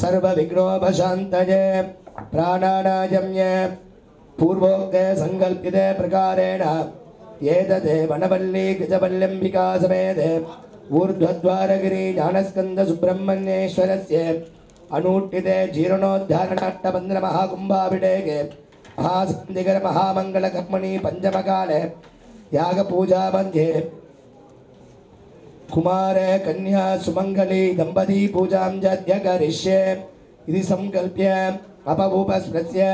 सर्वविघ्नोपशान्तये प्राणानायम्ये पूर्वोक्ते संकल्पिते प्रकारेण एतदे वनवल्ली गजवल्लम्बिका समेते ऊर्ध्वद्वारगिरि ज्ञानस्कन्द सुब्रह्मण्येश्वरस्य अनूठिते जीर्णोद्धारणाट्टबन्धन महाकुम्भाभिषेके महासन्धिकर महामङ्गलकर्मणि पञ्चमकाले यागपूजा मध्ये कुमारे कन्या सुमंगली दंपती पूजां जाद्य करिष्ये इति संकल्प्य अपभूपस्पृश्य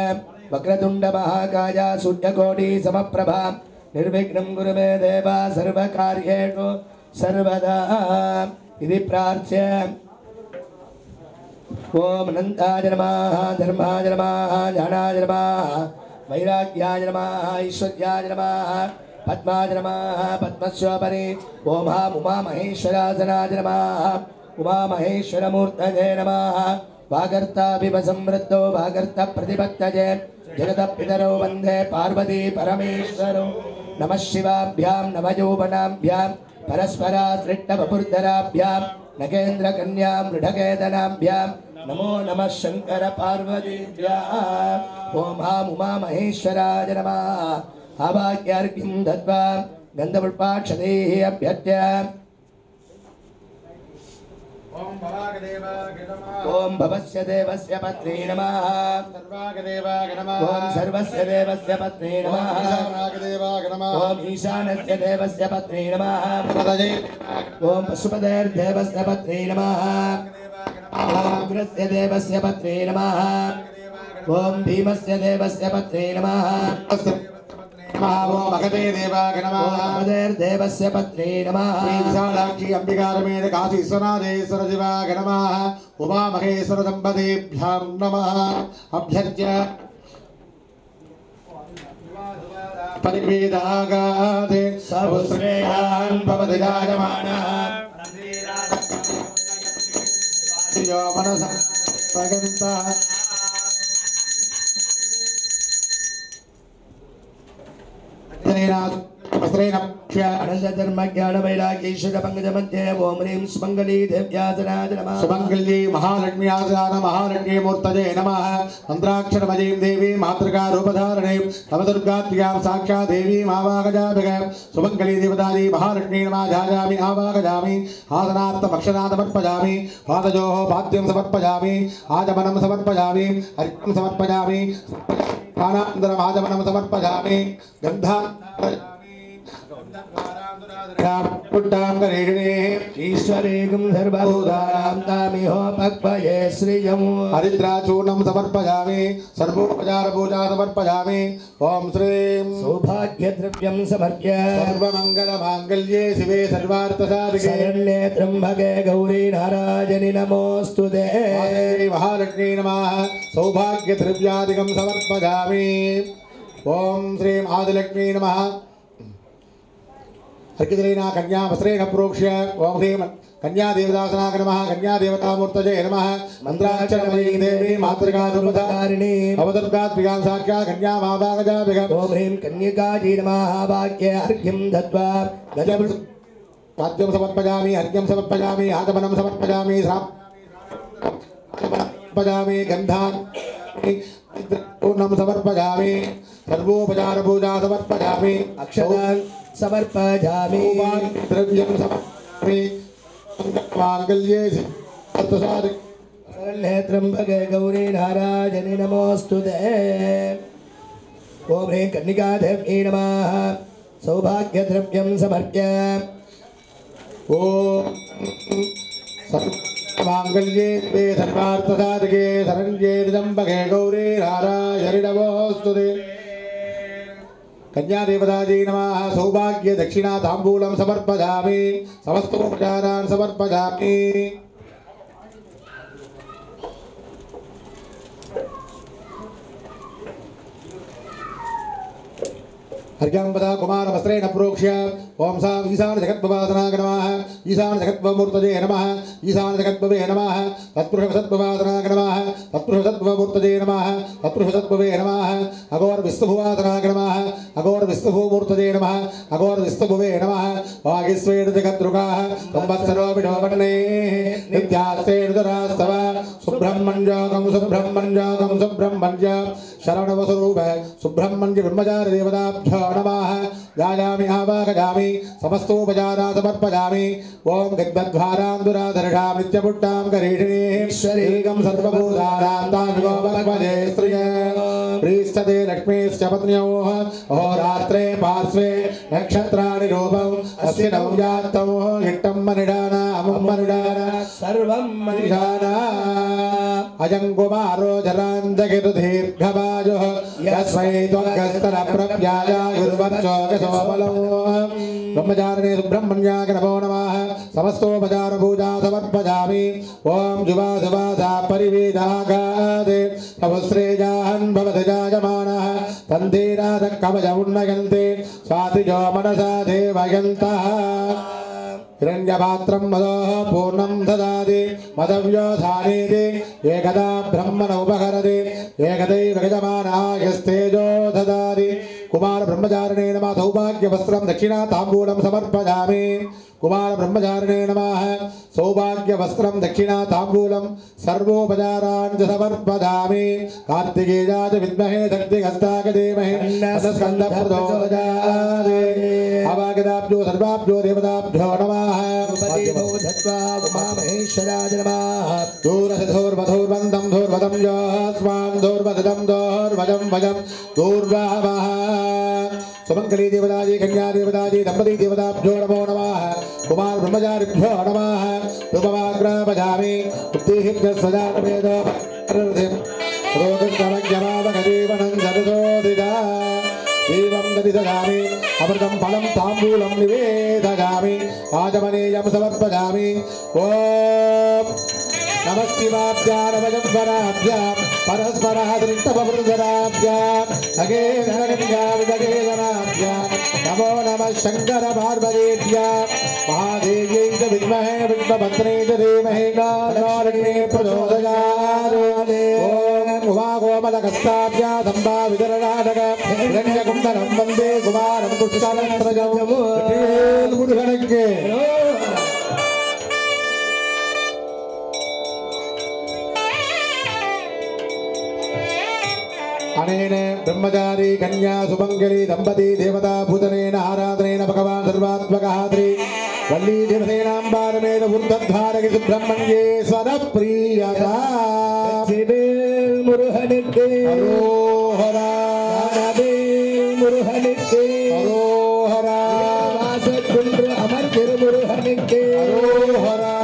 वक्रतुंड महाकाय सूर्यकोटि समप्रभा निर्विघ्नं कुरु मे देव सर्वकार्येषु सर्वदा इति प्रार्थ्य ओम अनंताय नमः धर्माय नमः ज्ञानाय नमः वैराग्याय नमः ऐश्वर्याय नमः पद्माय नमः पद्मस्योपरि ओम उमा महेश्वरासनाय नमः उमा महेश्वरमूर्तये नमः वागर्ताभिवसंवृद्धो वागर्तप्रतिपत्तये जगतपितरो वन्दे पार्वती परमेश्वरो नमः शिवाभ्यां नवयौवनाभ्यां परस्पराश्रिष्टवपुर्धराभ्यां नगेन्द्रकन्यां मृढकेतनाभ्यां नमो नमः शंकर पार्वतीभ्यः ओम उमा महेश्वराय नमः आवाक्यार्घ्यं दत्वा गन्धपुष्पाक्षतैः अभ्यर्च्य ओम भवस्य देवस्य पत्नी नमः ओम सर्वस्य देवस्य पत्नी नमः ओम ईशानस्य देवस्य पत्नी नमः ओम पशुपतेर्देवस्य पत्नी नमः ओम उग्रस्य देवस्य पत्नी नमः ओम भीमस्य देवस्य पत्नी नमः मगधे देवाय नमः देवस्य पत्नी नमः विशालाक्षी अंबिकामेध काशी विश्वनाथेश्वर देवाय नमः उमा महेश्वर दंपतीभ्यां नमः अभ्यर्च्य परिवेदागाधे सबुश्रेयान् भवति राजमानः यो मनसा भगवन्तः अनन्तधर्मज्ञानवैराग्यैश्वर्यपङ्कजमध्ये ओम ह्रीं सुमङ्गली देव्यासनाय नमः सुमङ्गली महालक्ष्म्यासनाय महालक्ष्मीमूर्तये नमः मन्त्राक्षरमयीं देवीं मातृकारूपधारणीं नवदुर्गात्म्यां साक्षात् देवीं आवाहयामि सुमङ्गली देवतायै महालक्ष्मी नमः ध्यायामि आवाहयामि आसनार्थमक्षरान्तमर्पयामि पादयोः पाद्यं समर्पयामि आचमनं समर्पयामि अर्घ्यं समर्पयामि प्राणान्तरम् आचमनं समर्पयामि गन्धा ईश्वरेकं सर्वभूतानां तामिहोपक्वये श्रियं हरिद्राचूर्णं समर्पयामि सर्वोपचारपूजा समर्पयामि ओम श्रीं सौभाग्यद्रव्यं समर्प्य सर्वमङ्गलमाङ्गल्ये शिवे सर्वार्थसाधिके शरण्ये त्र्यम्बके गौरी नारायणि नमोऽस्तुते महालक्ष्मी नमः सौभाग्यद्रव्यादिकं समर्पयामि ओम श्रीं आदिलक्ष्मी नमः अर्कितरेण कन्या वस्त्रेण प्रोक्ष्य ओम ह्रीं कन्या देवदासनाय नमः कन्या देवतामूर्तये नमः मन्त्राक्षरमयी देवी मातृकारूपधारिणी अवदुर्गात्मिकां साक्षात् कन्यामावाहयामि ओम ह्रीं कन्यकायै नमः वाक्ये अर्घ्यं दत्वा पाद्यं समर्पयामि अर्घ्यं समर्पयामि आगमनं समर्पयामि समर्पयामि गन्धानि पूर्णं समर्पयामि सर्वोपचारपूजा समर्पयामि अक्षतान् समर्पयामि द्रव्यं समर्पयामि माङ्गल्ये शरण्ये त्र्यम्बके गौरी नारायणि नमोऽस्तुते ओम ह्रीं कन्निकादेव्यै नमः सौभाग्यद्रव्यं समर्प्य ओम माङ्गल्ये ते सर्वार्थसाधिके शरण्ये त्र्यम्बके गौरी नारायणि नमोऽस्तुते कन्या देवतायै नमः सौभाग्य दक्षिणा ताम्बूलं समर्पयामि समस्तोपचारान् समर्पयामि अर्घ्यंपदा कुमार वस्त्रेण प्रोक्ष्य ओम सा ईशान जगद्भवासनाय नमः ईशान जगद्भवमूर्तये नमः ईशान जगद्भवे नमः तत्पुरुष सद्भवासनाय नमः तत्पुरुषतत्त्वमूर्तये नमः तत्पुरुषतत्त्ववे नमः अघोर विष्णुभुवासनाय नमः अघोर विष्णुभूमूर्तये नमः अघोर विष्णुभुवे नमः वागीश्वेन जगद्रुकाः संवत्सरो विडोमन्ने नित्यास्तेर्दरास्तव सुब्रह्मण्यकं सुब्रह्मण्यकं सुब्रह्मण्य शरणवस्वरूप सुब्रह्मण्य ब्रह्मचारी देवताभ्यो नमः जायामि आवाहयामि समस्तोपचारा समर्पयामि ओम गद्गद्वारां दुराधरणां नित्यपुट्टां करीषिणीं ईश्वरीगं सर्वभूतानां तां गोपक्वजे स्त्रिये प्रीष्टते लक्ष्मीश्च पत्न्योः अहोरात्रे पार्श्वे नक्षत्राणि रूपम् अस्य नवजातौ इट्टं मनिडाना अमुं मनिडाना सर्वं मनिडाना अजं कुमारो जरान्दगिर्दीर्घवायुः यस्मै त्वग्गस्तरप्रव्यायायुर्वच्चोगसोमलो ब्रह्मचारिणे सुब्रह्मण्याय नमो नमः समस्तोपचारपूजा समर्पयामि ॐ जुवासुवासा परिवेदागादे तवश्रेयाहन् भवति जायमानः तन्धीराधः कवचमुन्नयन्ते स्वातिजो मनसा देवयन्तः हिरण्यपात्रं मदोः पूर्णं ददाति मदव्योधानीति एकदा ब्रह्मण उपहरति एकदैव गजमानायस्तेजो ददाति कुमार ब्रह्मचारिणे नमः सौभाग्यवस्त्रं दक्षिणा ताम्बूलं समर्पयामि कुमार ब्रह्मचारिणे नमः सौभाग्यवस्त्रं दक्षिणा ताम्बूलं सर्वोपचारान् च समर्पयामि कार्तिकेयाय विद्महे शक्तिहस्ताय धीमहि तन्नः प्रचोदयात् अवागदाभ्यो सर्वाभ्यो देवताभ्यो नमः महेश्वराय नमः दूरधोर्वधोर्वन्दं धोर्वदं योऽस्मान् धोर्वदं धोर्वजं वजं दूर्वावः सुमंगली देवताजी कन्या देवताजी दंपति देवताभ्यो नमो नमः कुमार ब्रह्मचारिभ्यो नमः रूपमाग्रहपजामि बुद्धिः सदावेदो रोगस्तमज्ञमावगजीवनं सरसोदिता एवं ददिदगामि अमृतं फलं ताम्बूलं निवेदयामि आचमनीयं समर्पयामि ओम नमः शिवाभ्यां नमः परस्परः दृष्टपवृधराभ्यां नगेन्द्रगणिकाविदगेधनाभ्यां नमो नमः शंकर पार्वतीभ्यां महादेव्यै च विद्महे विष्णुपत्न्यै च धीमहि तन्नो प्रचोदयात् ॐ उमागोमलकस्ताभ्यां सम्भावितरणाटक हिरण्यकुण्डलं वन्दे कुमारं पुष्कलत्रजं मुरुगणके अनेन ब्रह्मचारी कन्या सुमंगली दंपति देवता भूतनेन आराधनेन भगवान् सर्वात्मकः श्री वल्ली देवसेनाम्बारमेण ऊर्ध्वद्वारके सुब्रह्मण्ये स्वरप्रियता मुरुहनिके हरोहरा मुरुहनिके हरोहरा वासकुंड्र अमर तिरुमुरुहनिके हरोहरा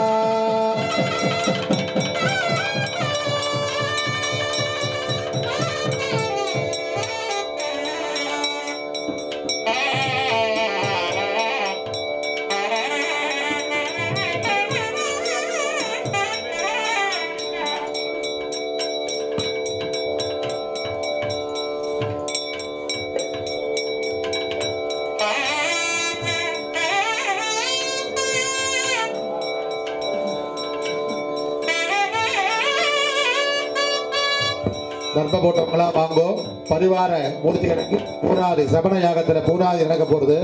தர்மபோட்டம்லாம் வாங்கோ பரிவார மூர்த்திகளுக்கு பூனாதி சபன யாகத்துல பூனாதி நடக்க போறது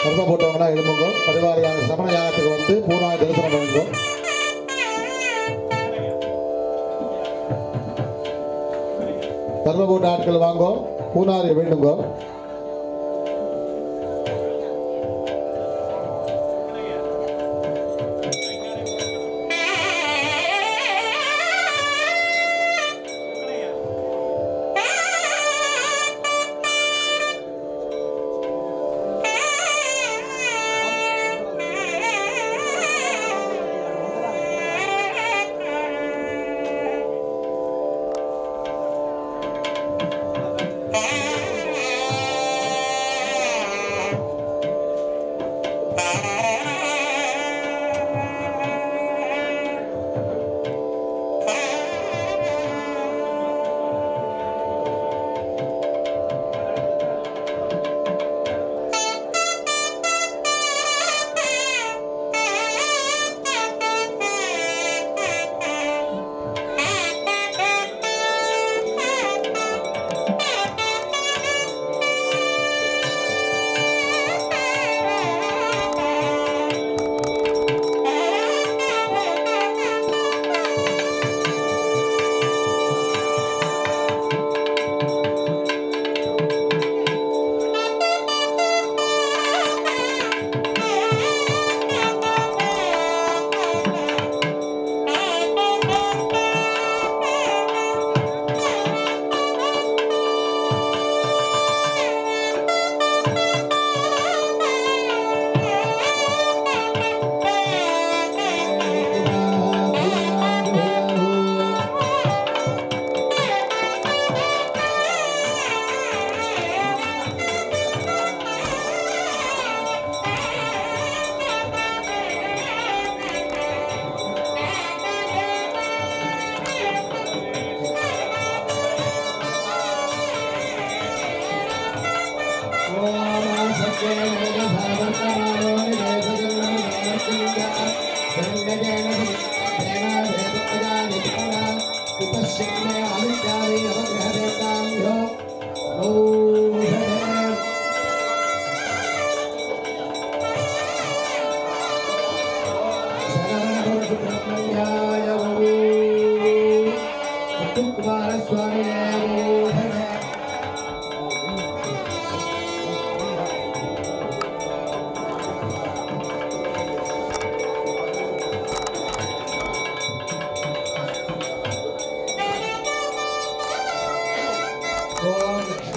தர்மபோட்டம்லாம் எழுப்புங்க பரிவார யாக சபன யாகத்துக்கு வந்து பூனாதி தரிசனம் பண்ணுங்க தர்மபோட்ட ஆட்கள் வாங்கோ பூனாதி வேண்டுங்க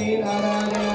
Shri Narayana